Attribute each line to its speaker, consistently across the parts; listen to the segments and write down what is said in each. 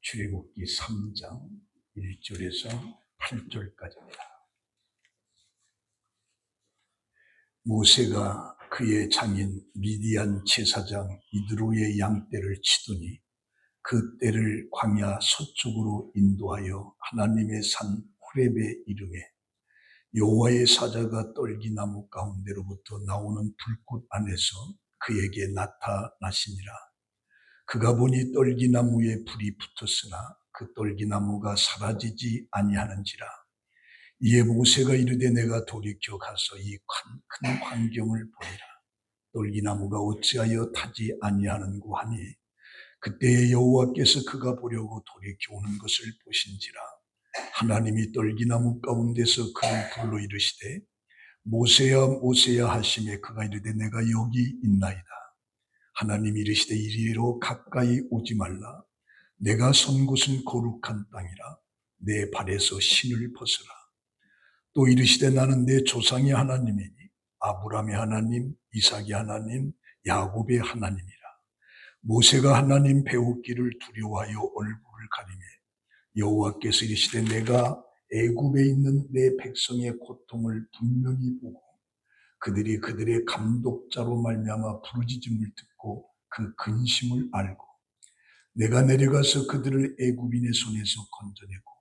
Speaker 1: 출애굽기 3장 1절에서 8절까지입니다. 모세가 그의 장인 미디안 제사장 이드로의 양떼를 치더니 그 떼를 광야 서쪽으로 인도하여 하나님의 산 호렙에 이르매 여호와의 사자가 떨기나무 가운데로부터 나오는 불꽃 안에서 그에게 나타나시니라. 그가 보니 떨기나무에 불이 붙었으나 그 떨기나무가 사라지지 아니하는지라. 이에 모세가 이르되 내가 돌이켜 가서 이 큰 광경을 보리라. 떨기나무가 어찌하여 타지 아니하는고 하니 그때에 여호와께서 그가 보려고 돌이켜 오는 것을 보신지라. 하나님이 떨기나무 가운데서 그를 불러 이르시되 모세야 모세야 하시매 그가 이르되 내가 여기 있나이다. 하나님이 이르시되 이리로 가까이 오지 말라. 내가 선 곳은 거룩한 땅이라. 내 발에서 신을 벗으라. 또 이르시되 나는 내 조상의 하나님이니 아브라함의 하나님, 이삭의 하나님, 야곱의 하나님이라. 모세가 하나님 배우기를 두려워하여 얼굴을 가리매 여호와께서 이르시되 내가 애굽에 있는 내 백성의 고통을 분명히 보고 그들이 그들의 감독자로 말미암아 부르짖음을 듣고 그 근심을 알고 내가 내려가서 그들을 애굽인의 손에서 건져내고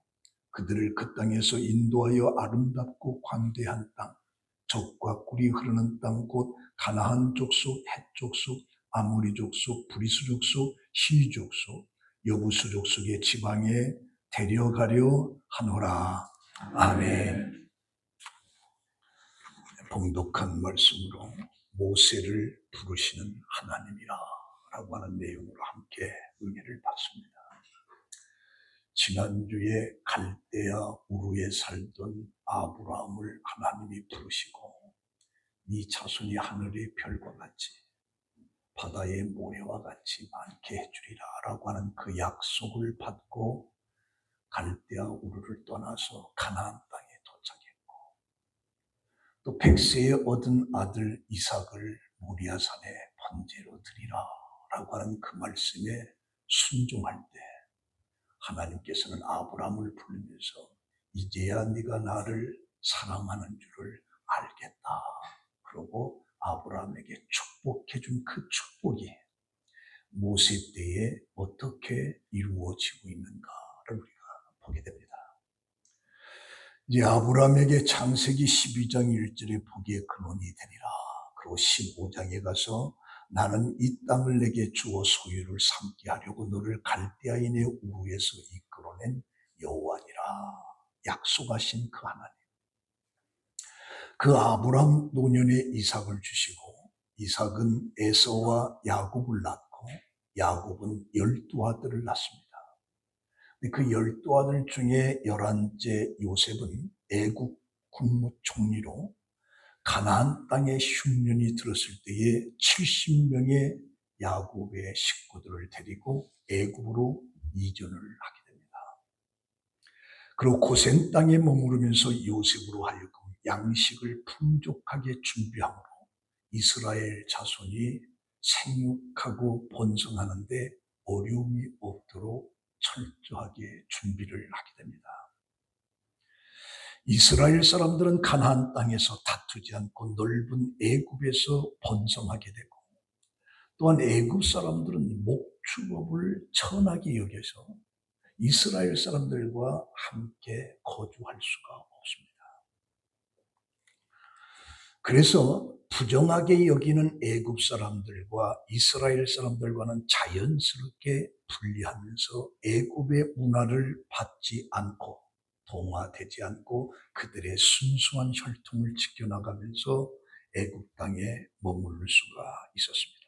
Speaker 1: 그들을 그 땅에서 인도하여 아름답고 광대한 땅, 젖과 꿀이 흐르는 땅 곧 가나안 족속, 헷 족속, 아모리 족속, 브리스 족속, 시 족속, 여부수 족속의 지방에 데려가려 하노라. 아멘. 봉독한 말씀으로 모세를 부르시는 하나님이라 라고 하는 내용으로 함께 은혜를 받습니다. 지난주에 갈대아 우르에 살던 아브라함을 하나님이 부르시고 네 자손이 하늘의 별과 같이 바다의 모래와 같이 많게 해주리라 라고 하는 그 약속을 받고 갈대아 우르를 떠나서 가나안 땅에 도착했고 또 백세에 얻은 아들 이삭을 모리아산에 번제로 드리라 라고 하는 그 말씀에 순종할 때 하나님께서는 아브라함을 부르면서 이제야 네가 나를 사랑하는 줄을 알겠다. 그러고 아브라함에게 축복해 준 그 축복이 모세 때에 어떻게 이루어지고 있는가를 우리가 보게 됩니다. 이제 아브라함에게 창세기 12장 1절에 복의 근원이 되리라. 그리고 15장에 가서 나는 이 땅을 내게 주어 소유를 삼게 하려고 너를 갈대아인의 우르에서 이끌어낸 여호와니라. 약속하신 그 하나님. 그 아브라함 노년에 이삭을 주시고 이삭은 에서와 야곱을 낳고 야곱은 12아들을 낳습니다. 그 12아들 중에 11째 요셉은 애국 국무총리로 가나안 땅에 흉년이 들었을 때에 70명의 야곱의 식구들을 데리고 애굽으로 이전을 하게 됩니다. 그리고 고센 땅에 머무르면서 요셉으로 하여금 양식을 풍족하게 준비함으로 이스라엘 자손이 생육하고 번성하는데 어려움이 없도록 철저하게 준비를 하게 됩니다. 이스라엘 사람들은 가나안 땅에서 다투지 않고 넓은 애굽에서 번성하게 되고 또한 애굽 사람들은 목축업을 천하게 여겨서 이스라엘 사람들과 함께 거주할 수가 없습니다. 그래서 부정하게 여기는 애굽 사람들과 이스라엘 사람들과는 자연스럽게 분리하면서 애굽의 문화를 받지 않고 동화되지 않고 그들의 순수한 혈통을 지켜나가면서 애굽 땅에 머무를 수가 있었습니다.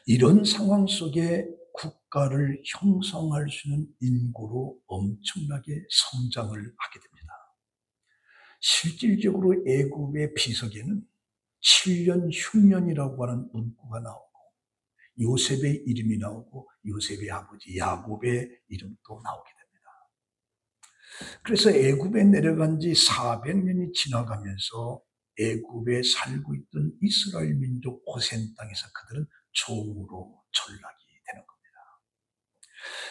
Speaker 1: 이런 상황 속에 국가를 형성할 수 있는 인구로 엄청나게 성장을 하게 됩니다. 실질적으로 애굽의 비석에는 7년 흉년이라고 하는 문구가 나오고 요셉의 이름이 나오고 요셉의 아버지 야곱의 이름도 나오게 됩니다. 그래서 애굽에 내려간 지 400년이 지나가면서 애굽에 살고 있던 이스라엘 민족 고센 땅에서 그들은 종으로 전락이 되는 겁니다.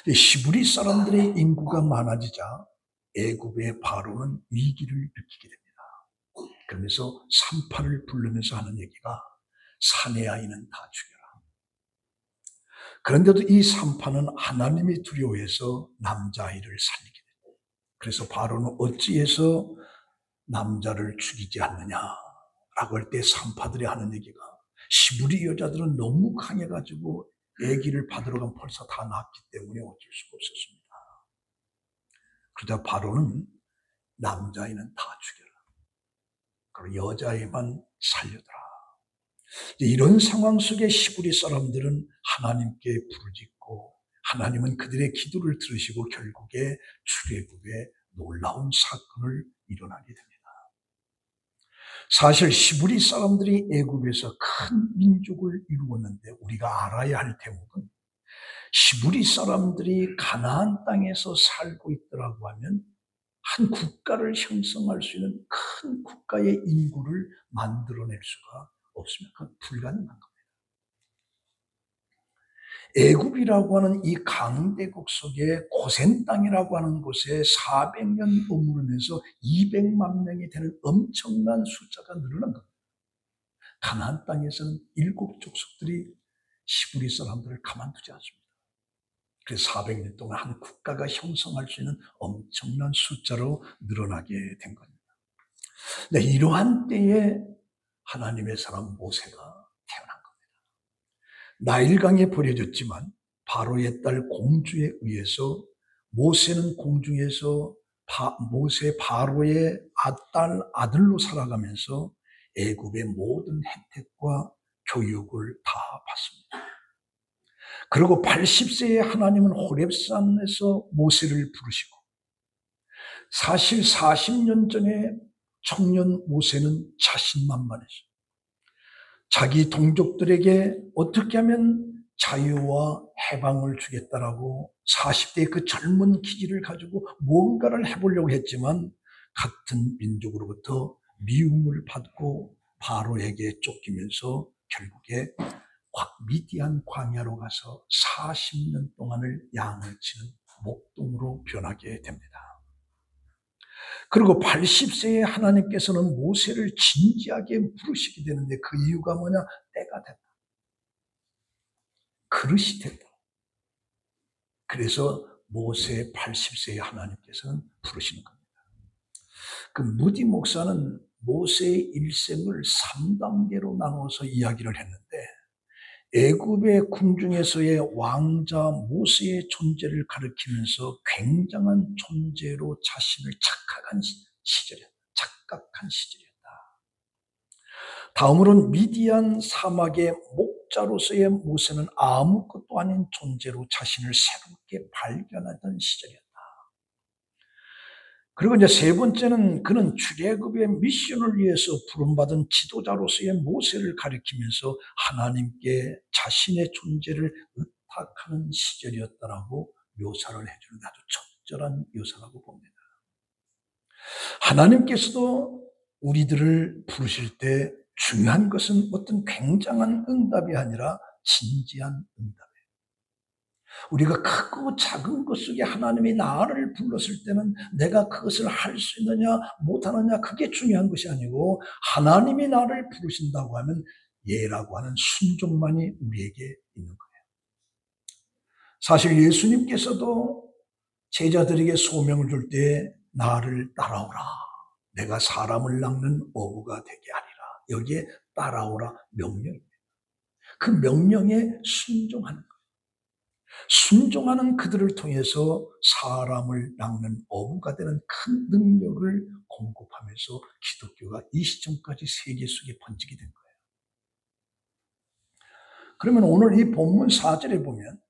Speaker 1: 히브리 사람들의 인구가 많아지자 애굽의 바로는 위기를 느끼게 됩니다. 그러면서 산파를 부르면서 하는 얘기가 사내 아이는 다 죽여라. 그런데도 이 산파는 하나님이 두려워해서 남자아이를 살리게 됩니다. 그래서 바로는 어찌해서 남자를 죽이지 않느냐라고 할 때 산파들이 하는 얘기가 히브리 여자들은 너무 강해가지고 아기를 받으러 가면 벌써 다 낳았기 때문에 어쩔 수가 없었습니다. 그러자 바로는 남자아이는 다 죽여라. 그리고 여자아이만 살려더라. 이런 상황 속에 히브리 사람들은 하나님께 부르짖고 하나님은 그들의 기도를 들으시고 결국에 출애굽에 놀라운 사건을 일어나게 됩니다. 사실 히브리 사람들이 애굽에서 큰 민족을 이루었는데 우리가 알아야 할 대목은 히브리 사람들이 가나안 땅에서 살고 있더라고 하면 한 국가를 형성할 수 있는 큰 국가의 인구를 만들어낼 수가 없으면 그건 불가능한 겁니다. 애굽이라고 하는 이 강대국 속에 고센 땅이라고 하는 곳에 400년 머무르면서 200만 명이 되는 엄청난 숫자가 늘어난 겁니다. 가나안 땅에서는 7족속들이 히브리 사람들을 가만두지 않습니다. 그래서 400년 동안 한 국가가 형성할 수 있는 엄청난 숫자로 늘어나게 된 겁니다. 네, 이러한 때에 하나님의 사람 모세가 태어난 겁니다. 나일강에 버려졌지만 바로의 딸 공주에 의해서 모세는 공중에서 모세 바로의 딸 아들로 살아가면서 애굽의 모든 혜택과 교육을 다 받습니다. 그리고 80세에 하나님은 호렙산에서 모세를 부르시고 사실 40년 전에 청년 모세는 자신만만했어요. 자기 동족들에게 어떻게 하면 자유와 해방을 주겠다라고 40대의 그 젊은 기질을 가지고 무언가를 해보려고 했지만 같은 민족으로부터 미움을 받고 바로에게 쫓기면서 결국에 미디안 광야로 가서 40년 동안을 양을 치는 목동으로 변하게 됩니다. 그리고 80세에 하나님께서는 모세를 진지하게 부르시게 되는데 그 이유가 뭐냐? 때가 됐다. 그릇이 됐다. 그래서 모세 80세에 하나님께서는 부르시는 겁니다. 그 무디 목사는 모세의 일생을 3단계로 나눠서 이야기를 했는데 애굽의 궁중에서의 왕자 모세의 존재를 가리키면서 굉장한 존재로 자신을 착각한 시절이었다. 다음으로는 미디안 사막의 목자로서의 모세는 아무것도 아닌 존재로 자신을 새롭게 발견하던 시절이었다. 그리고 이제 세 번째는 그는 출애굽의 미션을 위해서 부름받은 지도자로서의 모세를 가리키면서 하나님께 자신의 존재를 의탁하는 시절이었다라고 묘사를 해주는 아주 적절한 묘사라고 봅니다. 하나님께서도 우리들을 부르실 때 중요한 것은 어떤 굉장한 응답이 아니라 진지한 응답이에요. 우리가 크고 작은 것 속에 하나님이 나를 불렀을 때는 내가 그것을 할 수 있느냐 못하느냐 그게 중요한 것이 아니고 하나님이 나를 부르신다고 하면 예라고 하는 순종만이 우리에게 있는 거예요. 사실 예수님께서도 제자들에게 소명을 줄 때 나를 따라오라. 내가 사람을 낚는 어부가 되게 하리라. 여기에 따라오라 명령입니다. 그 명령에 순종하는 거예요. 순종하는 그들을 통해서 사람을 낚는 어부가 되는 큰 능력을 공급하면서 기독교가 이 시점까지 세계 속에 번지게 된 거예요. 그러면 오늘 이 본문 4절에 보면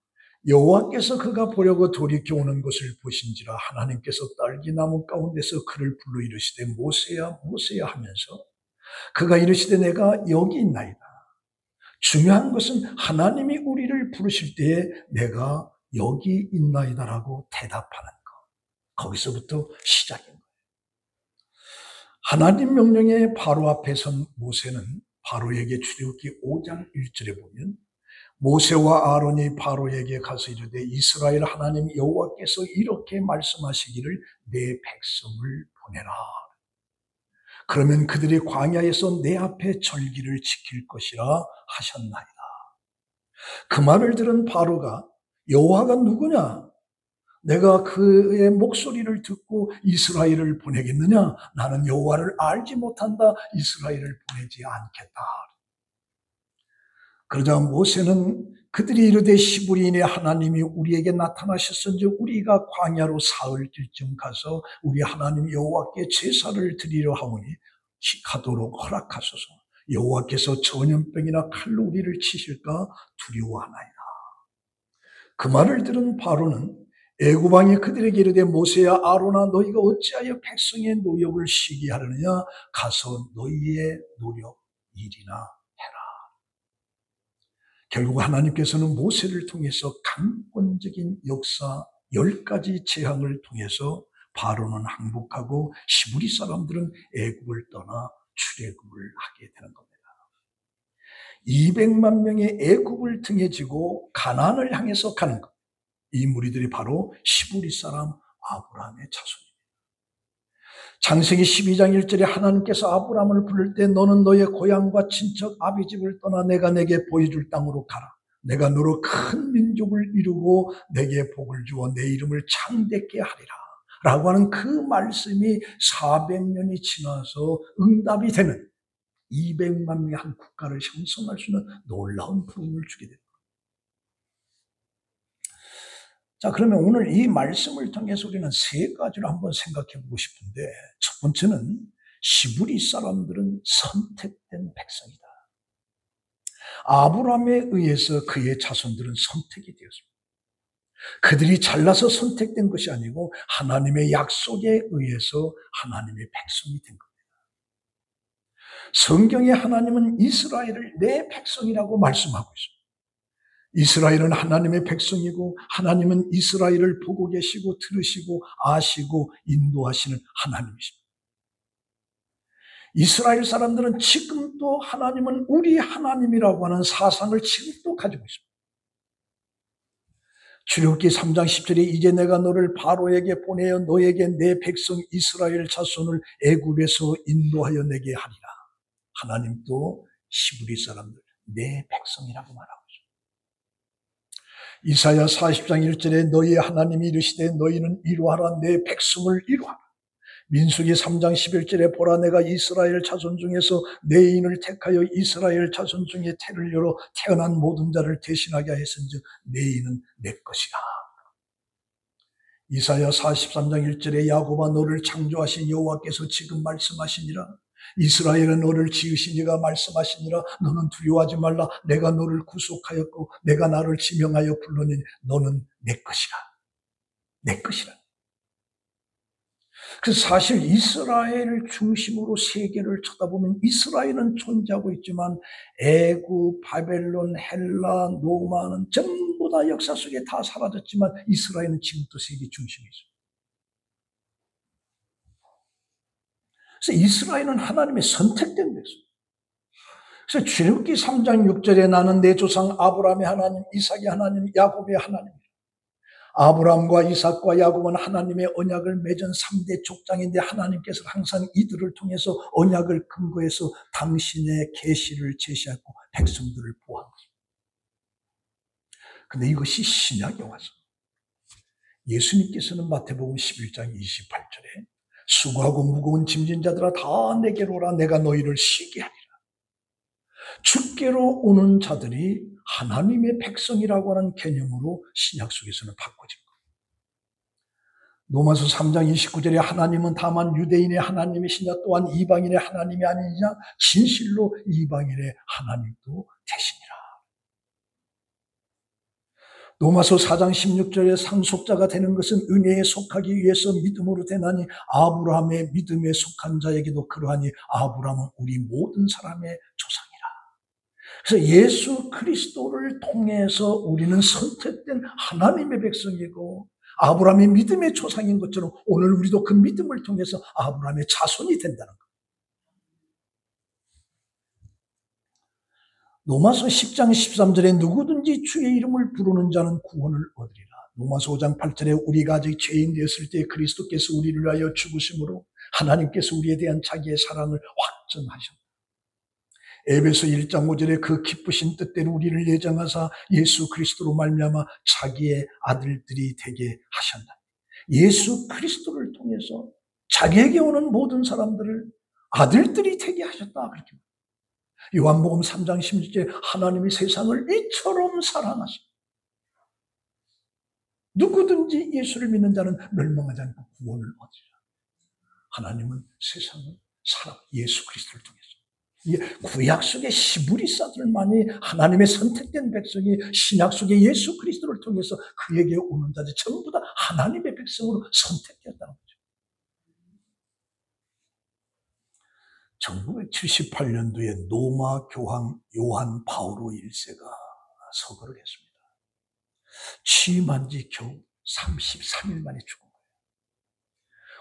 Speaker 1: 여호와께서 그가 보려고 돌이켜 오는 것을 보신지라 하나님께서 딸기나무 가운데서 그를 불러 이르시되 모세야 모세야 하면서 그가 이르시되 내가 여기 있나이다. 중요한 것은 하나님이 우리를 부르실 때에 내가 여기 있나이다라고 대답하는 것. 거기서부터 시작인 거예요. 하나님 명령에 바로 앞에 선 모세는 바로에게 출애굽기 5장 1절에 보면 모세와 아론이 바로에게 가서 이르되 이스라엘 하나님 여호와께서 이렇게 말씀하시기를 내 백성을 보내라. 그러면 그들이 광야에서 내 앞에 절기를 지킬 것이라 하셨나이다. 그 말을 들은 바로가 여호와가 누구냐? 내가 그의 목소리를 듣고 이스라엘을 보내겠느냐? 나는 여호와를 알지 못한다. 이스라엘을 보내지 않겠다. 그러자 모세는 그들이 이르되 시브리인의 하나님이 우리에게 나타나셨은즉 우리가 광야로 사흘 길쯤 가서 우리 하나님 여호와께 제사를 드리려 하오니 가도록 허락하소서. 여호와께서 전염병이나 칼로 우리를 치실까 두려워하나이다. 그 말을 들은 바로는 애굽 왕이 그들에게 이르되 모세야 아론아 너희가 어찌하여 백성의 노역을 쉬게 하려느냐? 가서 너희의 노력 일이나 해라. 결국 하나님께서는 모세를 통해서 강권적인 역사 10가지 재앙을 통해서 바로는 항복하고 시브리 사람들은 애굽을 떠나 출애굽을 하게 되는 겁니다. 200만 명의 애굽을 등에 지고 가나안을 향해서 가는 것. 이 무리들이 바로 시브리 사람 아브라함의 자손입니다. 창세기 12장 1절에 하나님께서 아브라함을 부를 때 너는 너의 고향과 친척 아비집을 떠나 내가 내게 보여줄 땅으로 가라. 내가 너로 큰 민족을 이루고 내게 복을 주어 내 이름을 창대케 하리라. 라고 하는 그 말씀이 400년이 지나서 응답이 되는 200만 명의 한 국가를 형성할 수 있는 놀라운 부름을 주게 됩니다. 자, 그러면 오늘 이 말씀을 통해서 우리는 3가지로 한번 생각해 보고 싶은데, 첫 번째는 시브리 사람들은 선택된 백성이다. 아브라함에 의해서 그의 자손들은 선택이 되었습니다. 그들이 잘나서 선택된 것이 아니고 하나님의 약속에 의해서 하나님의 백성이 된 겁니다. 성경에 하나님은 이스라엘을 내 백성이라고 말씀하고 있습니다. 이스라엘은 하나님의 백성이고 하나님은 이스라엘을 보고 계시고 들으시고 아시고 인도하시는 하나님이십니다. 이스라엘 사람들은 지금도 하나님은 우리 하나님이라고 하는 사상을 지금도 가지고 있습니다. 출애굽기 3장 10절에 이제 내가 너를 바로에게 보내어 너에게 내 백성 이스라엘 자손을 애굽에서 인도하여 내게 하리라. 하나님도 시브리 사람들 내 백성이라고 말하고 있습니다. 이사야 40장 1절에 너희 하나님이 이르시되 너희는 이루하라 내 백성을 이루하라. 민수기 3장 11절에 보라 내가 이스라엘 자손 중에서 내 인을 택하여 이스라엘 자손 중에 태를 열어 태어난 모든 자를 대신하게 하였은즉 내 인은 내 것이라. 이사야 43장 1절에 야곱아 너를 창조하신 여호와께서 지금 말씀하시니라. 이스라엘은 너를 지으신 이가 말씀하시니라. 너는 두려워하지 말라. 내가 너를 구속하였고 내가 나를 지명하여 불렀으니 너는 내 것이라. 내 것이라. 그래서 사실 이스라엘을 중심으로 세계를 쳐다보면 이스라엘은 존재하고 있지만 애굽, 바벨론, 헬라, 로마는 전부 다 역사 속에 다 사라졌지만 이스라엘은 지금도 세계 중심에 있습니다. 그래서 이스라엘은 하나님의 선택된 백성. 그래서 출애굽기 3장 6절에 나는 내 조상 아브라함의 하나님, 이삭의 하나님, 야곱의 하나님. 아브라함과 이삭과 야곱은 하나님의 언약을 맺은 3대 족장인데 하나님께서 항상 이들을 통해서 언약을 근거해서 당신의 계시를 제시하고 백성들을 보호한 것입니다. 그런데 이것이 신약에 와서 예수님께서는 마태복음 11장 28절에 수고하고 무거운 짐진 자들아 다 내게로 오라 내가 너희를 쉬게 하리라. 주께로 오는 자들이 하나님의 백성이라고 하는 개념으로 신약 속에서는 바꿔진 겁니다. 로마서 3장 29절에 하나님은 다만 유대인의 하나님이시냐 또한 이방인의 하나님이 아니냐 진실로 이방인의 하나님도 되시니라. 로마서 4장 16절에 상속자가 되는 것은 은혜에 속하기 위해서 믿음으로 되나니 아브라함의 믿음에 속한 자에게도 그러하니 아브라함은 우리 모든 사람의 조상이라. 그래서 예수 그리스도를 통해서 우리는 선택된 하나님의 백성이고 아브라함의 믿음의 조상인 것처럼 오늘 우리도 그 믿음을 통해서 아브라함의 자손이 된다는 것. 로마서 10장 13절에 누구든지 주의 이름을 부르는 자는 구원을 얻으리라. 로마서 5장 8절에 우리가 아직 죄인 되었을 때 그리스도께서 우리를 위하여 죽으심으로 하나님께서 우리에 대한 자기의 사랑을 확증하셨다. 에베소 1장 5절에 그 기쁘신 뜻대로 우리를 예정하사 예수 그리스도로 말미암아 자기의 아들들이 되게 하셨다. 예수 그리스도를 통해서 자기에게 오는 모든 사람들을 아들들이 되게 하셨다. 그렇게 요한복음 3장 16절에 하나님이 세상을 이처럼 사랑하시고 누구든지 예수를 믿는 자는 멸망하지 않고 구원을 얻으리라. 하나님은 세상을 예수 그리스도를 통해서 구약 속의 히브리서들만이 하나님의 선택된 백성이 신약 속의 예수 그리스도를 통해서 그에게 오는 자들 전부 다 하나님의 백성으로 선택되었다는 거죠. 1978년도에 로마 교황 요한 바오로 1세가 서거를 했습니다. 취임한 지 겨우 33일 만에 죽은 거예요.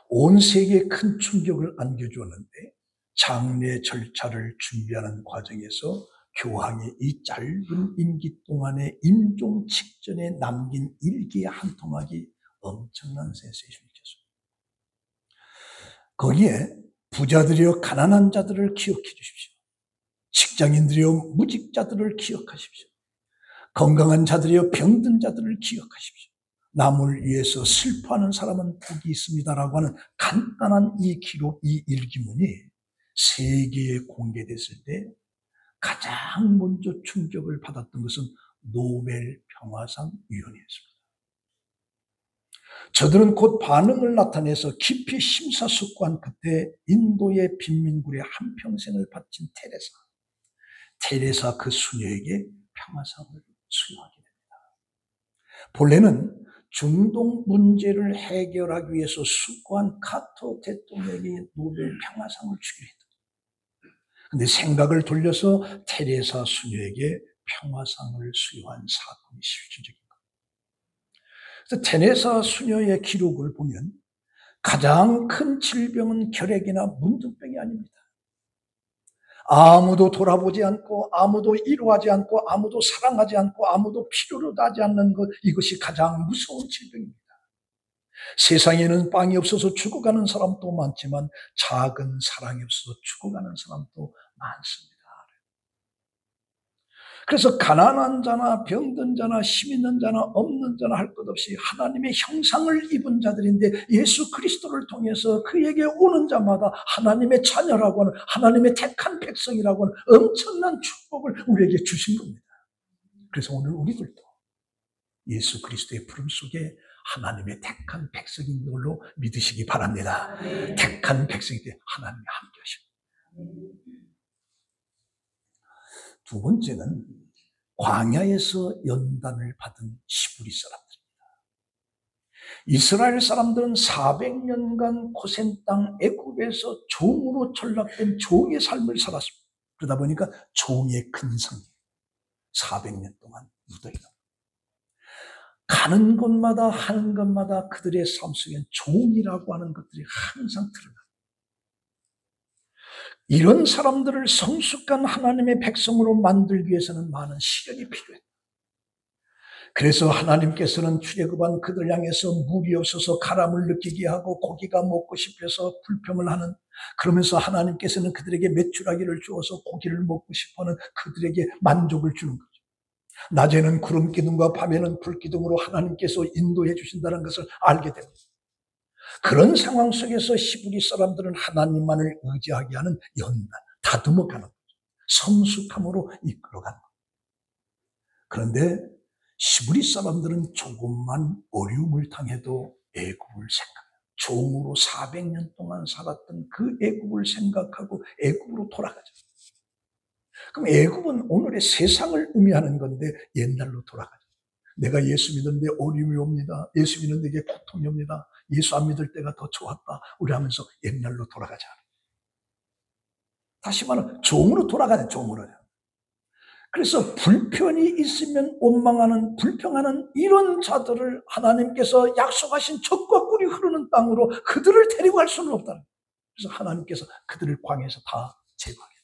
Speaker 1: 온 세계에 큰 충격을 안겨주었는데 장례 절차를 준비하는 과정에서 교황이 이 짧은 임기 동안에 임종 직전에 남긴 일기의 한 토막이 엄청난 센세이션을 켰습니다. 거기에 부자들이여 가난한 자들을 기억해 주십시오. 직장인들이여 무직자들을 기억하십시오. 건강한 자들이여 병든 자들을 기억하십시오. 남을 위해서 슬퍼하는 사람은 복이 있습니다라고 하는 간단한 이 기록, 이 일기문이 세계에 공개됐을 때 가장 먼저 충격을 받았던 것은 노벨 평화상 위원회였습니다. 저들은 곧 반응을 나타내서 깊이 심사숙고한 끝에 인도의 빈민굴에 한평생을 바친 테레사 그 수녀에게 평화상을 수여하게 됩니다. 본래는 중동 문제를 해결하기 위해서 수고한 카터 대통령에게 노벨 평화상을 주기로 했다. 그런데 생각을 돌려서 테레사 수녀에게 평화상을 수여한 사건이 실질적인 겁니다. 그래서 테레사 수녀의 기록을 보면 가장 큰 질병은 결핵이나 문둥병이 아닙니다. 아무도 돌아보지 않고 아무도 이루하지 않고 아무도 사랑하지 않고 아무도 필요로 하지 않는 것, 이것이 가장 무서운 질병입니다. 세상에는 빵이 없어서 죽어가는 사람도 많지만 작은 사랑이 없어서 죽어가는 사람도 많습니다. 그래서 가난한 자나 병든 자나 힘 있는 자나 없는 자나 할 것 없이 하나님의 형상을 입은 자들인데 예수 그리스도를 통해서 그에게 오는 자마다 하나님의 자녀라고 하는, 하나님의 택한 백성이라고 하는 엄청난 축복을 우리에게 주신 겁니다. 그래서 오늘 우리들도 예수 그리스도의 부름 속에 하나님의 택한 백성인 걸로 믿으시기 바랍니다. 택한 백성이 때 하나님이 함께 하십니다. 두 번째는 광야에서 연단을 받은 히브리 사람들입니다. 이스라엘 사람들은 400년간 고센 땅 애굽에서 종으로 전락된 종의 삶을 살았습니다. 그러다 보니까 종의 근성이 400년 동안 묻어있는, 가는 곳마다 하는 것마다 그들의 삶 속엔 종이라고 하는 것들이 항상 드러납니다. 이런 사람들을 성숙한 하나님의 백성으로 만들기 위해서는 많은 시련이 필요해요. 그래서 하나님께서는 출애굽한 그들 향해서 물이 없어서 가람을 느끼게 하고 고기가 먹고 싶어서 불평을 하는, 그러면서 하나님께서는 그들에게 메추라기를 주어서 고기를 먹고 싶어하는 그들에게 만족을 주는 거죠. 낮에는 구름 기둥과 밤에는 불 기둥으로 하나님께서 인도해 주신다는 것을 알게 됩니다. 그런 상황 속에서 히브리 사람들은 하나님만을 의지하게 하는 연단, 다듬어가는 거죠. 성숙함으로 이끌어가는 거죠. 그런데 히브리 사람들은 조금만 어려움을 당해도 애굽을 생각해요. 종으로 400년 동안 살았던 그 애굽을 생각하고 애굽으로 돌아가죠. 그럼 애굽은 오늘의 세상을 의미하는 건데 옛날로 돌아가죠. 내가 예수 믿는데 어려움이 옵니다. 예수 믿는 데게 고통이 옵니다. 예수 안 믿을 때가 더 좋았다. 우리 하면서 옛날로 돌아가자. 다시 말하면 종으로 돌아가는, 종으로요. 그래서 불편이 있으면 원망하는, 불평하는 이런 자들을 하나님께서 약속하신 젖과 꿀이 흐르는 땅으로 그들을 데리고 갈 수는 없다는 거예요. 그래서 하나님께서 그들을 광야에서 다 제거하겠다.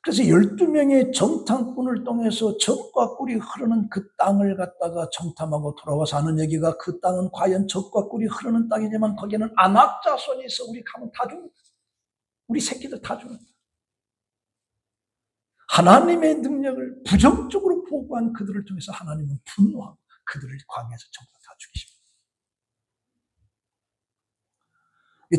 Speaker 1: 그래서 12명의 정탐꾼을 통해서 적과 꿀이 흐르는 그 땅을 갖다가 정탐하고 돌아와서 하는 얘기가, 그 땅은 과연 적과 꿀이 흐르는 땅이지만 거기에는 안악 자손이 있어. 우리 가면 다 죽는다. 우리 새끼들 다 죽는다. 하나님의 능력을 부정적으로 보고한 그들을 통해서 하나님은 분노하고 그들을 광야에서 전부 다 죽이십니다.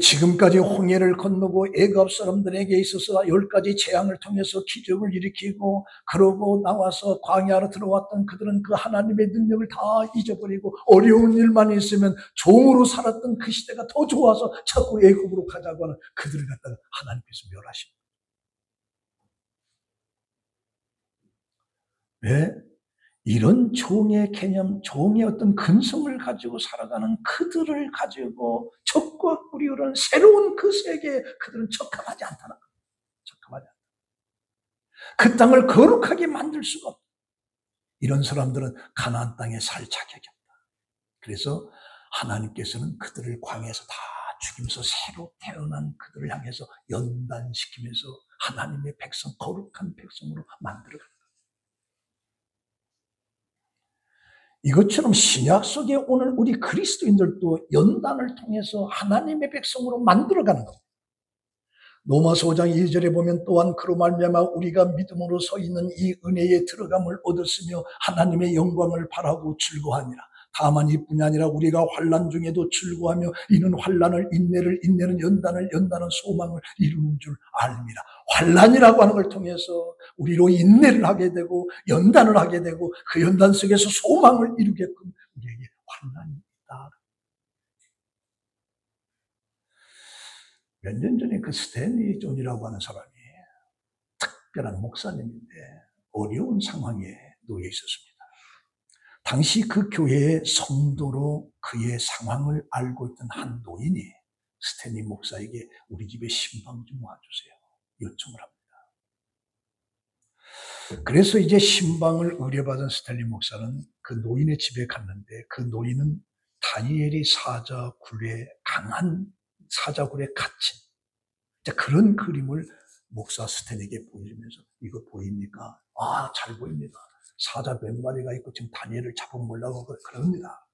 Speaker 1: 지금까지 홍해를 건너고 애굽 사람들에게 있어서 10가지 재앙을 통해서 기적을 일으키고 그러고 나와서 광야로 들어왔던 그들은 그 하나님의 능력을 다 잊어버리고 어려운 일만 있으면 종으로 살았던 그 시대가 더 좋아서 자꾸 애굽으로 가자고 하는 그들을 갖다가 하나님께서 멸하십니다. 왜? 이런 종의 개념, 종의 어떤 근성을 가지고 살아가는 그들을 가지고 적과 꿀이 흐르는 새로운 그 세계에 그들은 적합하지 않다는 거예요. 적합하지 않다. 그 땅을 거룩하게 만들 수가 없다. 이런 사람들은 가나안 땅에 살 자격이 없다. 그래서 하나님께서는 그들을 광야에서 다 죽이면서 새로 태어난 그들을 향해서 연단시키면서 하나님의 백성, 거룩한 백성으로 만들어갑니다. 이것처럼 신약 속에 오늘 우리 그리스도인들도 연단을 통해서 하나님의 백성으로 만들어가는 겁니다. 로마서 5장 2절에 보면 또한 그로 말미암아 우리가 믿음으로 서 있는 이 은혜에 들어감을 얻었으며 하나님의 영광을 바라고 즐거워하니라. 다만 이뿐이 아니라 우리가 환난 중에도 즐거워하며 이는 환난을 인내를, 인내는 연단을, 연단은 소망을 이루는 줄 알미라. 환난이라고 하는 걸 통해서 우리로 인내를 하게 되고 연단을 하게 되고 그 연단 속에서 소망을 이루게끔 우리에게 환난이 있다. 몇 년 전에 그 스탠리 존이라고 하는 사람이 특별한 목사님인데 어려운 상황에 놓여 있었습니다. 당시 그 교회의 성도로 그의 상황을 알고 있던 한 노인이 스탠리 목사에게 우리 집에 신방 좀 와주세요 요청을 합니다. 그래서 이제 신방을 의뢰받은 스탠리 목사는 그 노인의 집에 갔는데 그 노인은 다니엘이 사자굴에 강한 사자굴에 갇힌 그런 그림을 목사 스탠에게 보여주면서 이거 보입니까? 아, 잘 보입니다. 사자 몇 마리가 있고 지금 다니엘을 잡아먹으려고 그럽니다.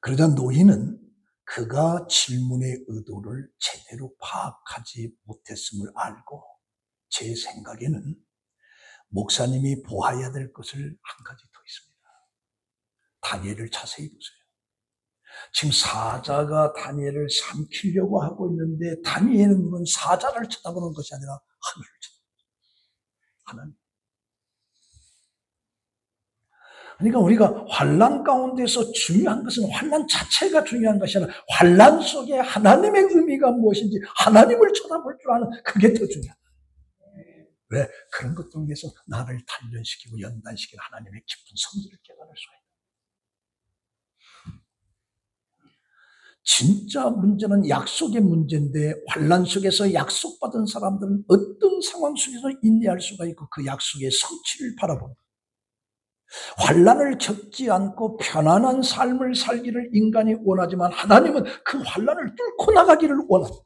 Speaker 1: 그러자 노인은 그가 질문의 의도를 제대로 파악하지 못했음을 알고 제 생각에는 목사님이 보아야 될 것을 한 가지 더 있습니다. 다니엘을 자세히 보세요. 지금 사자가 다니엘을 삼키려고 하고 있는데 다니엘의 눈은 사자를 쳐다보는 것이 아니라 하늘을 쳐다보는 하나님. 그러니까 우리가 환난 가운데서 중요한 것은 환난 자체가 중요한 것이 아니라 환난 속에 하나님의 의미가 무엇인지 하나님을 쳐다볼 줄 아는 그게 더 중요하다. 왜? 그런 것들 위해서 나를 단련시키고 연단시키는 하나님의 깊은 성질을 깨달을 수가 있다. 진짜 문제는 약속의 문제인데 환난 속에서 약속받은 사람들은 어떤 상황 속에서 인내할 수가 있고 그 약속의 성취를 바라본다. 환난을 겪지 않고 편안한 삶을 살기를 인간이 원하지만 하나님은 그 환난을 뚫고 나가기를 원합니다.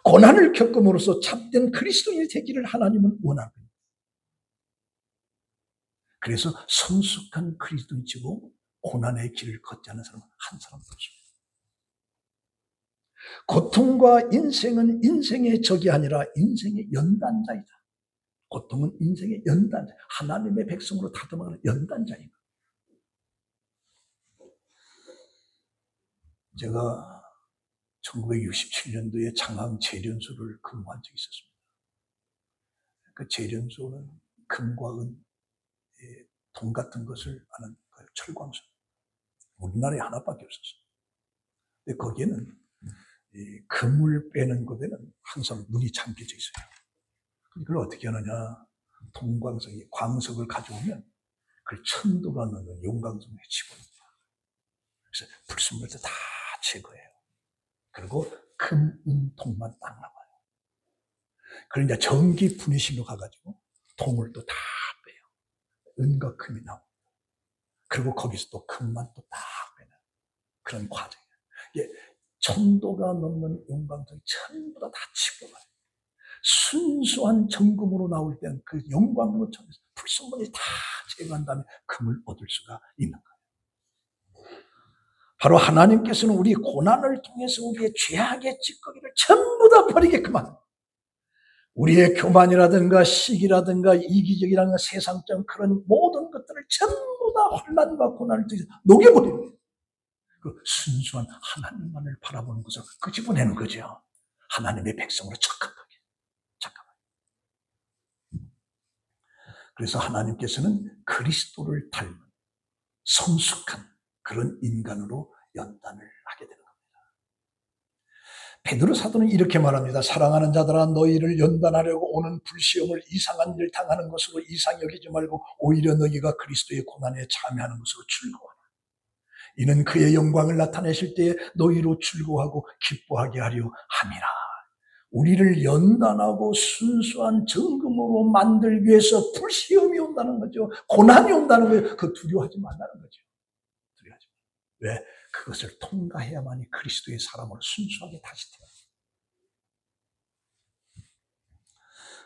Speaker 1: 고난을 겪음으로써 참된 그리스도인이 되기를 하나님은 원합니다. 그래서 성숙한 그리스도인이고 고난의 길을 걷지 않는 사람은 한 사람도 없습니다. 고통과 인생은 인생의 적이 아니라 인생의 연단자이다. 고통은 인생의 연단자, 하나님의 백성으로 다듬어가는 연단자입니다. 제가 1967년도에 장항 재련소를 근무한 적이 있었습니다. 그 재련소는 금과 은, 돈 같은 것을 하는 철광소. 우리나라에 하나밖에 없었어요. 근데 거기에는 금을 빼는 곳에는 항상 문이 잠겨져 있어요. 그걸 어떻게 하느냐. 동광석이 광석을 가져오면 그걸 천도가 넣는 용광석에 집어넣습니다. 그래서 불순물도 다 제거해요. 그리고 금, 은, 동만 딱 남아요. 그걸 이제 전기 분해실로 가가지고 동을 또 다 빼요. 은과 금이 나옵니다. 그리고 거기서 또 금만 또 다 빼는 그런 과정이에요. 이게 천도가 넘는 용광석이 전부 다 집어가요. 순수한 정금으로 나올 때는 그 영광으로 정해서 불순물이 다 제거한 다음에 금을 얻을 수가 있는 거예요. 바로 하나님께서는 우리 고난을 통해서 우리의 죄악의 찌꺼기를 전부 다 버리게끔 합니다. 우리의 교만이라든가 시기라든가 이기적이라든가 세상적 그런 모든 것들을 전부 다 혼란과 고난을 통해서 녹여버립니다. 그 순수한 하나님만을 바라보는 것을 끄집어내는 거죠. 하나님의 백성으로 적합하게. 그래서 하나님께서는 그리스도를 닮은 성숙한 그런 인간으로 연단을 하게 되는 겁니다. 베드로 사도는 이렇게 말합니다. 사랑하는 자들아, 너희를 연단하려고 오는 불시험을 이상한 일을 당하는 것으로 이상 여기지 말고 오히려 너희가 그리스도의 고난에 참여하는 것으로 즐거워하라. 이는 그의 영광을 나타내실 때에 너희로 즐거워하고 기뻐하게 하려 함이라. 우리를 연단하고 순수한 정금으로 만들기 위해서 불시험이 온다는 거죠. 고난이 온다는 거예요. 그 두려워하지 말라는 거죠. 두려워하지 마. 왜? 그것을 통과해야만이 그리스도의 사람으로 순수하게 다시 태어납니다.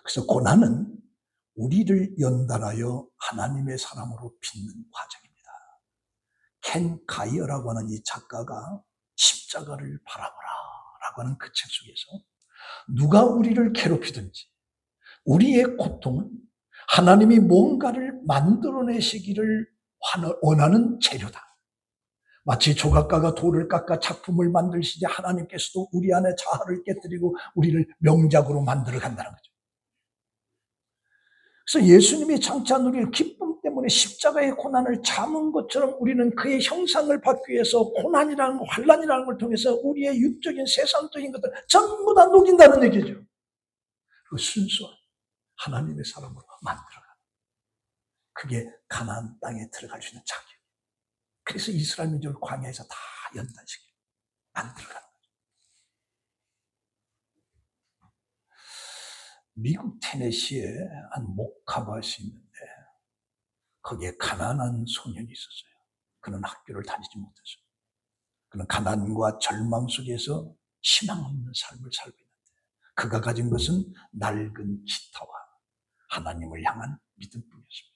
Speaker 1: 그래서 고난은 우리를 연단하여 하나님의 사람으로 빚는 과정입니다. 켄 가이어라고 하는 이 작가가 십자가를 바라보라 라고 하는 그 책 속에서 누가 우리를 괴롭히든지 우리의 고통은 하나님이 뭔가를 만들어내시기를 원하는 재료다. 마치 조각가가 돌을 깎아 작품을 만들시지 하나님께서도 우리 안에 자아를 깨뜨리고 우리를 명작으로 만들어 간다는 거죠. 그래서 예수님이 장차 우리를 기쁨 때문에 십자가의 고난을 참은 것처럼 우리는 그의 형상을 받기 위해서 고난이라는 환난이라는 걸 통해서 우리의 육적인 세상적인 것들 전부 다 녹인다는 얘기죠. 그 순수한 하나님의 사람으로 만들어가는 그게 가나안 땅에 들어갈 수 있는 자격. 그래서 이스라엘 민족을 광야에서 다 연단시키고 만들어가는 거죠. 미국 테네시에 한 모카밭이 있는데 거기에 가난한 소년이 있었어요. 그는 학교를 다니지 못했어요. 그는 가난과 절망 속에서 희망 없는 삶을 살고 있는데 그가 가진 것은 낡은 기타와 하나님을 향한 믿음뿐이었습니다.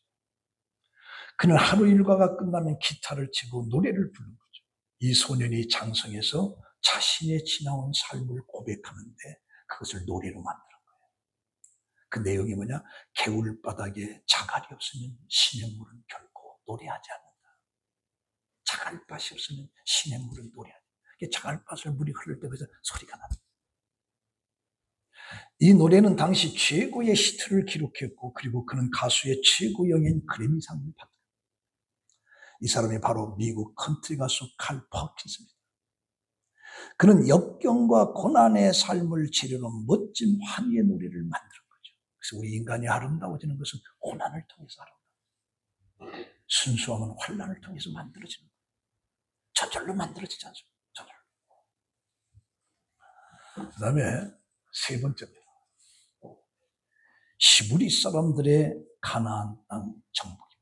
Speaker 1: 그는 하루 일과가 끝나면 기타를 치고 노래를 부르는 거죠. 이 소년이 장성해서 자신의 지나온 삶을 고백하는데 그것을 노래로 만드는 거예요. 그 내용이 뭐냐? 개울바닥에 자갈이 없으면 시냇물은 결코 노래하지 않는다. 자갈밭이 없으면 시냇물은 노래하지 않는다. 자갈밭을 물이 흐를 때 그래서 소리가 난다. 이 노래는 당시 최고의 히트를 기록했고 그리고 그는 가수의 최고령인 그래미상을 받았다. 이 사람이 바로 미국 컨트리 가수 칼 퍼킨스입니다. 그는 역경과 고난의 삶을 재료로 멋진 환희의 노래를 만드는 거죠. 그래서 우리 인간이 아름다워지는 것은 고난을 통해서 아름다워요. 순수함은 환난을 통해서 만들어지는 거예요. 저절로 만들어지지 않습니다. 저절로. 그 다음에 세 번째입니다. 히브리 사람들의 가나안 땅 정복입니다.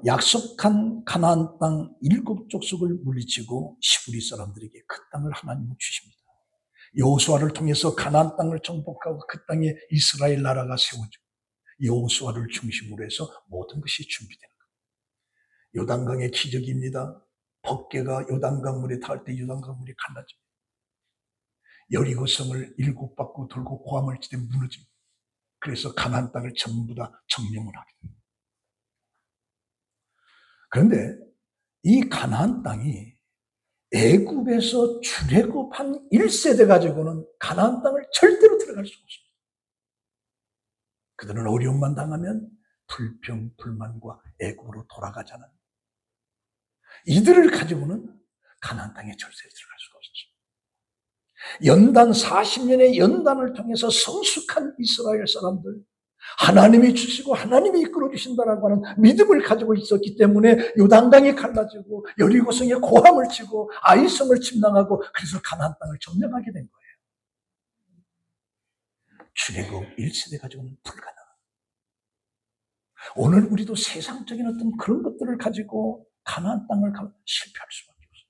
Speaker 1: 약속한 가나안 땅 7 족속을 물리치고 히브리 사람들에게 그 땅을 하나님은 주십니다. 여호수아를 통해서 가나안 땅을 정복하고 그 땅에 이스라엘 나라가 세워지고 여호수아를 중심으로 해서 모든 것이 준비되는 거예요. 요단강의 기적입니다. 법궤가 요단강 물에 닿을 때 요단강 물이 갈라집니다. 여리고성을 7바퀴 돌고 고함을 치되 무너집니다. 그래서 가나안 땅을 전부 다 점령을 하게 됩니다. 그런데 이 가나안 땅이 애굽에서 출애굽한 1세대 가지고는 가나안 땅을 절대로 들어갈 수 없습니다. 그들은 어려움만 당하면 불평, 불만과 애굽으로 돌아가잖아요. 이들을 가지고는 가나안 땅에 절대로 들어갈 수가 없었습니다. 연단 40년의 연단을 통해서 성숙한 이스라엘 사람들, 하나님이 주시고 하나님이 이끌어 주신다라고 하는 믿음을 가지고 있었기 때문에 요단강이 갈라지고 여리고성에 고함을 치고 아이성을 침낭하고 그래서 가나안 땅을 점령하게 된 거예요. 출애굽 1세대 가지고는 불가능합니다. 오늘 우리도 세상적인 어떤 그런 것들을 가지고 가나안 땅을 가면 실패할 수밖에 없어요.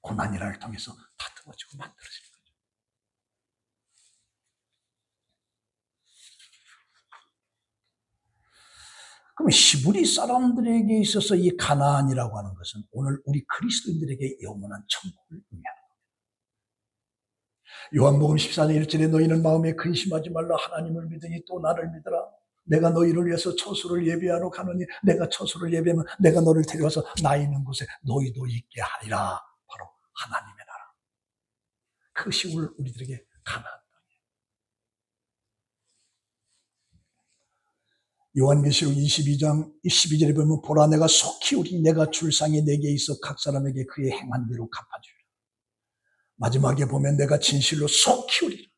Speaker 1: 고난이라를 통해서 다듬어지고 만들어지는 거죠. 그럼 히브리 사람들에게 있어서 이 가나안이라고 하는 것은 오늘 우리 그리스도인들에게 영원한 천국을 의미합니다. 요한복음 14장 1절에 너희는 마음에 근심하지 말라. 하나님을 믿으니 또 나를 믿으라. 내가 너희를 위해서 처소를 예비하러 가느니 내가 처소를 예비하면 내가 너를 데려와서 나 있는 곳에 너희도 있게 하리라. 바로 하나님의 나라. 그것이 오늘 우리들에게 가나안 땅이에요. 요한계시록 22장 12절에 보면 보라 내가 속히 오리니 내가 줄상에 내게 있어 각 사람에게 그의 행한 대로 갚아주리라. 마지막에 보면 내가 진실로 속히 오리라.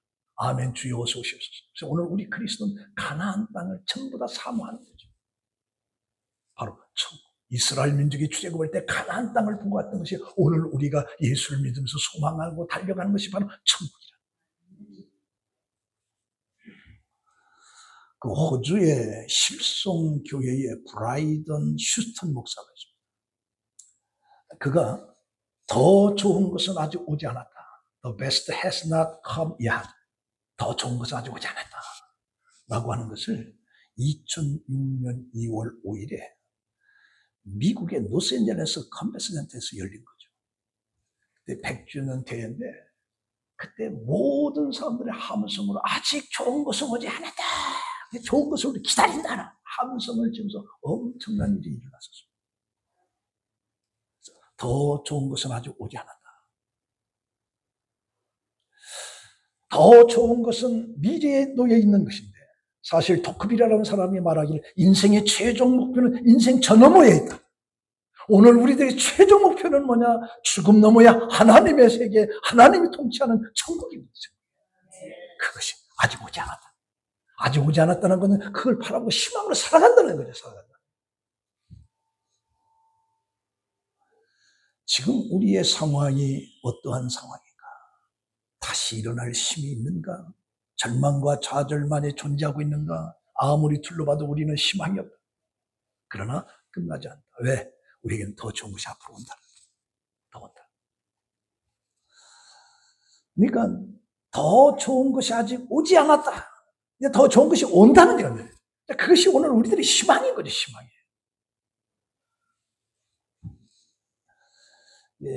Speaker 1: 아멘. 주여 어서 오시옵소서. 그래서 오늘 우리 그리스도는 가나안 땅을 전부 다 사모하는 거죠. 바로 천국. 이스라엘 민족이 출애굽할 때 가나안 땅을 보고 왔던 것이 오늘 우리가 예수를 믿으면서 소망하고 달려가는 것이 바로 천국이라. 그 호주의 실송교회의 브라이던 휴스턴 목사가 있습니다. 그가 더 좋은 것은 아직 오지 않았다. The best has not come yet. 더 좋은 것은 아직 오지 않았다. 라고 하는 것을 2006년 2월 5일에 미국의 로스앤젤레스 컨벤션 센터에서 열린 거죠. 그때 100주년 대회인데 그때 모든 사람들의 함성으로 아직 좋은 것은 오지 않았다. 좋은 것을 우리 기다린다. 함성을 지면서 엄청난 일이 일어났었습니다. 더 좋은 것은 아직 오지 않았다. 더 좋은 것은 미래에 놓여 있는 것인데 사실 토크빌이라는 사람이 말하기를 인생의 최종 목표는 인생 저 너머에 있다. 오늘 우리들의 최종 목표는 뭐냐? 죽음 너머야 하나님의 세계, 하나님이 통치하는 천국입니다. 그것이 아직 오지 않았다. 아직 오지 않았다는 것은 그걸 바라보고 희망으로 살아간다는 거죠. 살아간다. 지금 우리의 상황이 어떠한 상황인가? 다시 일어날 힘이 있는가? 절망과 좌절만이 존재하고 있는가? 아무리 둘러봐도 우리는 희망이 없다. 그러나 끝나지 않다. 왜? 우리에게는 더 좋은 것이 앞으로 온다. 더 온다. 그러니까 더 좋은 것이 아직 오지 않았다. 더 좋은 것이 온다는 거예요. 그것이 오늘 우리들의 희망인 거죠. 희망이에요. 예,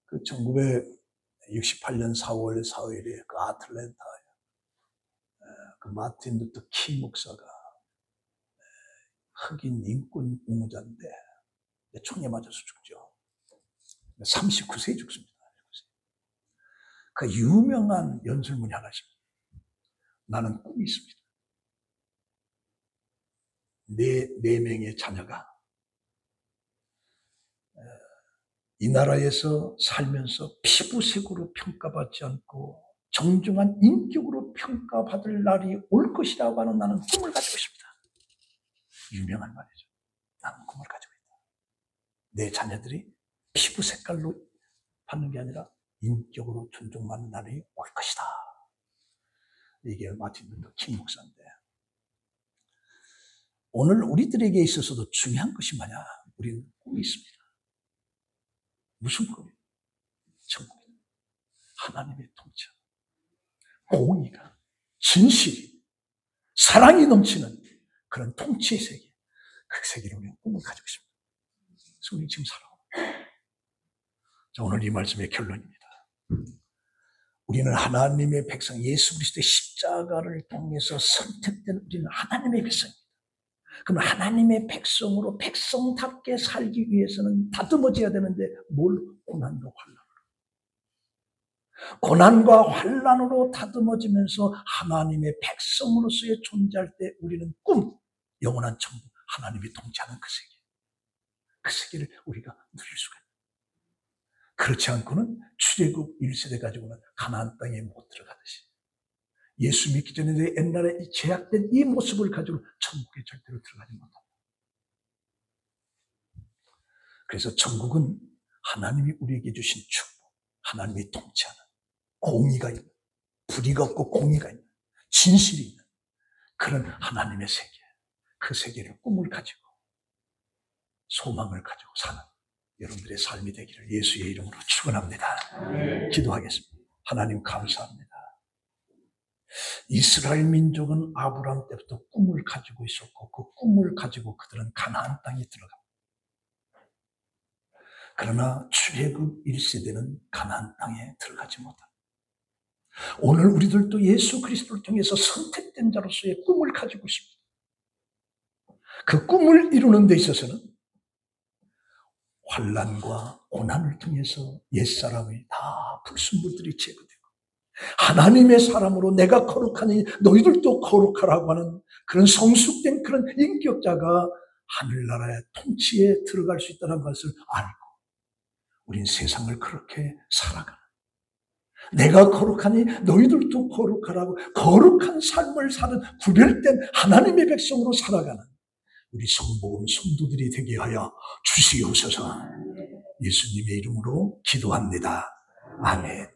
Speaker 1: 그 1968년 4월 4일에 그 아틀랜타에 그 마틴 루터 킹 목사가 흑인 인권 옹호자인데 총에 맞아서 죽죠. 39세에 죽습니다. 그 유명한 연설문이 하나 있습니다. 나는 꿈이 있습니다. 네 명의 자녀가 이 나라에서 살면서 피부색으로 평가받지 않고 정중한 인격으로 평가받을 날이 올 것이라고 하는 나는 꿈을 가지고 있습니다. 유명한 말이죠. 나는 꿈을 가지고 있다. 내 자녀들이 피부 색깔로 받는 게 아니라 인격으로 존중받는 날이 올 것이다. 이게 마틴 루터 킹 목사인데 오늘 우리들에게 있어서도 중요한 것이 뭐냐? 우리는 꿈이 있습니다. 무슨 꿈이에요? 천국이에요. 하나님의 통치, 공의가, 진실이, 사랑이 넘치는 그런 통치의 세계, 그 세계를 우리는 꿈을 가지고 있습니다. 그래서 우리 지금 살아갑니다. 자, 오늘 이 말씀의 결론입니다. 우리는 하나님의 백성, 예수 그리스도의 십자가를 통해서 선택된 우리는 하나님의 백성입니다. 그럼 하나님의 백성으로 백성답게 살기 위해서는 다듬어져야 되는데 뭘? 고난과 환난으로. 고난과 환난으로 다듬어지면서 하나님의 백성으로서의 존재할 때 우리는 꿈, 영원한 천국, 하나님이 통치하는 그 세계. 그 세계를 우리가 누릴 수가 있다. 그렇지 않고는 출애굽 1세대 가지고는 가나안 땅에 못 들어가듯이 예수 믿기 전에 옛날에 제약된 이 모습을 가지고 천국에 절대로 들어가지 못한다. 그래서 천국은 하나님이 우리에게 주신 축복, 하나님이 통치하는 공의가 있는, 불의가 없고 공의가 있는, 진실이 있는 그런 하나님의 세계, 그 세계를 꿈을 가지고 소망을 가지고 사는 여러분들의 삶이 되기를 예수의 이름으로 축원합니다. 기도하겠습니다. 하나님 감사합니다. 이스라엘 민족은 아브라함 때부터 꿈을 가지고 있었고 그 꿈을 가지고 그들은 가나안 땅에 들어갑니다. 그러나 출애굽 1세대는 가나안 땅에 들어가지 못합니다. 오늘 우리들도 예수 그리스도를 통해서 선택된 자로서의 꿈을 가지고 있습니다. 그 꿈을 이루는 데 있어서는 환난과 고난을 통해서 옛사람이 다 불순물들이 제거되고 하나님의 사람으로 내가 거룩하니 너희들도 거룩하라고 하는 그런 성숙된 그런 인격자가 하늘나라의 통치에 들어갈 수 있다는 것을 알고 우린 세상을 그렇게 살아가는, 내가 거룩하니 너희들도 거룩하라고 거룩한 삶을 사는 구별된 하나님의 백성으로 살아가는 우리 성복음 성도들이 되게 하여 주시옵소서. 예수님의 이름으로 기도합니다. 아멘.